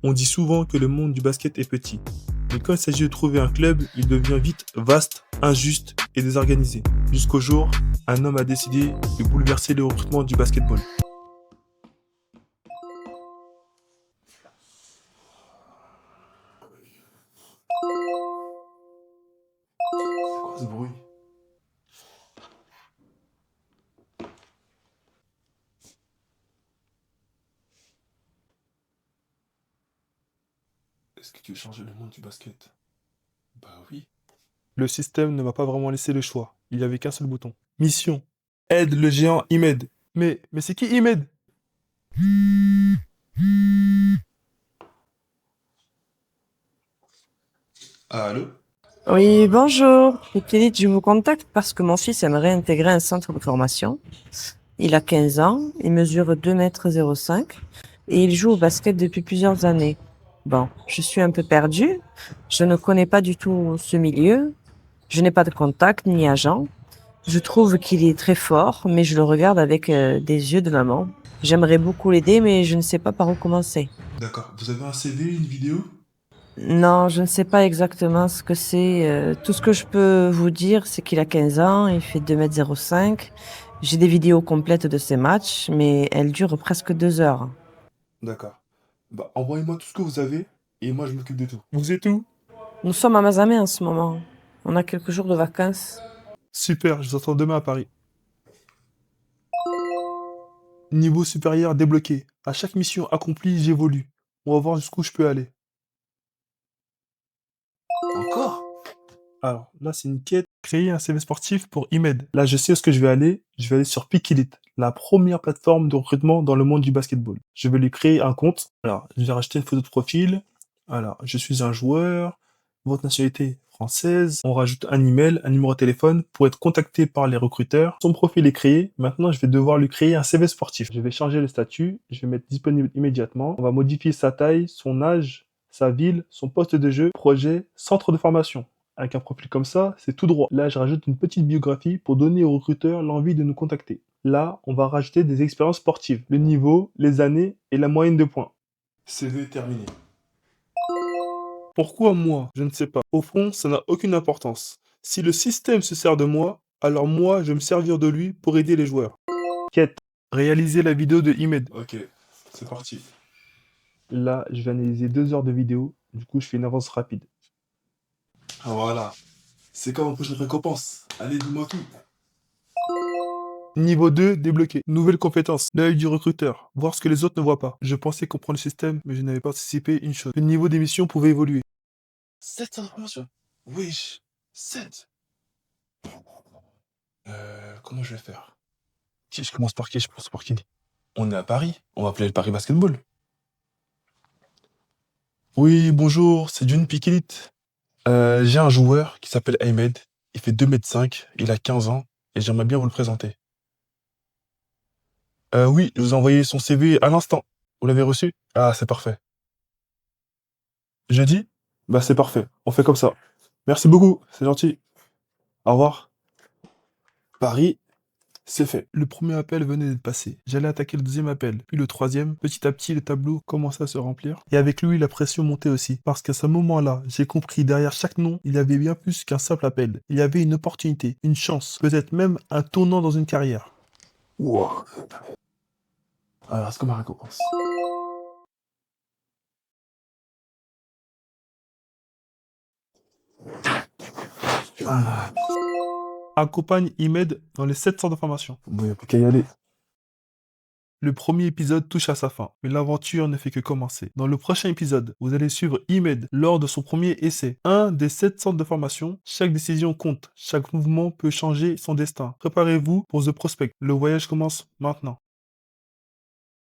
On dit souvent que le monde du basket est petit. Mais quand il s'agit de trouver un club, il devient vite vaste, injuste et désorganisé. Jusqu'au jour, un homme a décidé de bouleverser le recrutement du basketball. C'est quoi ce bruit? Est-ce que tu veux changer le monde du basket? Bah oui. Le système ne m'a pas vraiment laissé le choix. Il n'y avait qu'un seul bouton. Mission. Aide le géant Imed. Mais c'est qui Imed? Allô? Oui, bonjour. Philippe, je vous contacte parce que mon fils aimerait intégrer un centre de formation. Il a 15 ans, il mesure 2,05 m et il joue au basket depuis plusieurs années. Bon, je suis un peu perdue. Je ne connais pas du tout ce milieu. Je n'ai pas de contact ni agent. Je trouve qu'il est très fort, mais je le regarde avec des yeux de maman. J'aimerais beaucoup l'aider, mais je ne sais pas par où commencer. D'accord. Vous avez un CV, une vidéo? Non, je ne sais pas exactement ce que c'est. Tout ce que je peux vous dire, c'est qu'il a 15 ans, il fait 2,05 m. J'ai des vidéos complètes de ses matchs, mais elles durent presque 2 heures. D'accord. Bah, envoyez-moi tout ce que vous avez et moi je m'occupe de tout. Vous êtes où? Nous sommes à Mazamet en ce moment. On a quelques jours de vacances. Super, je vous attends demain à Paris. Niveau supérieur débloqué. À chaque mission accomplie, j'évolue. On va voir jusqu'où je peux aller. Encore? Alors, là, c'est une quête. Créer un CV sportif pour Imed. Là, je sais où est-ce que je vais aller. Je vais aller sur Pikilit, la première plateforme de recrutement dans le monde du basketball. Je vais lui créer un compte. Alors, je vais rajouter une photo de profil. Alors, je suis un joueur. Votre nationalité française. On rajoute un email, un numéro de téléphone pour être contacté par les recruteurs. Son profil est créé. Maintenant, je vais devoir lui créer un CV sportif. Je vais changer le statut. Je vais mettre disponible immédiatement. On va modifier sa taille, son âge, sa ville, son poste de jeu, projet, centre de formation. Avec un profil comme ça, c'est tout droit. Là, je rajoute une petite biographie pour donner aux recruteurs l'envie de nous contacter. Là, on va rajouter des expériences sportives, le niveau, les années et la moyenne de points. CV terminé. Pourquoi moi? Je ne sais pas. Au fond, ça n'a aucune importance. Si le système se sert de moi, alors moi, je vais me servir de lui pour aider les joueurs. Quête. Réaliser la vidéo de Imed. Ok, c'est parti. Là, je vais analyser 2 heures de vidéo. Du coup, je fais une avance rapide. Ah, voilà. C'est comme une prochaine récompense. Allez, dis-moi tout. Niveau 2, débloqué. Nouvelle compétence. L'œil du recruteur. Voir ce que les autres ne voient pas. Je pensais comprendre le système, mais je n'avais pas anticipé une chose. Le niveau d'émission pouvait évoluer. 7 informations. Wesh. 7. Comment je vais faire? Qui je commence par qui? Je pense par qui? On est à Paris. On va appeler le Paris Basketball. Oui, bonjour, c'est June Pikilit. J'ai un joueur qui s'appelle Ahmed. Il fait 2,5 m, il a 15 ans, et j'aimerais bien vous le présenter. Oui, je vous ai envoyé son CV à l'instant. Vous l'avez reçu? Ah, c'est parfait. Jeudi? Bah, c'est parfait. On fait comme ça. Merci beaucoup, c'est gentil. Au revoir. Paris, c'est fait. Le premier appel venait d'être passé. J'allais attaquer le deuxième appel, puis le troisième. Petit à petit, le tableau commençait à se remplir. Et avec lui, la pression montait aussi. Parce qu'à ce moment-là, j'ai compris, derrière chaque nom, il y avait bien plus qu'un simple appel. Il y avait une opportunité, une chance, peut-être même un tournant dans une carrière. Wow. Alors, c'est comme ma récompense. Ah. Accompagne Imed dans les 700 de formation. Bon, il n'y a plus qu'à y aller. Le premier épisode touche à sa fin, mais l'aventure ne fait que commencer. Dans le prochain épisode, vous allez suivre Imed lors de son premier essai. Un des 7 centres de formation, chaque décision compte, chaque mouvement peut changer son destin. Préparez-vous pour The Prospect. Le voyage commence maintenant.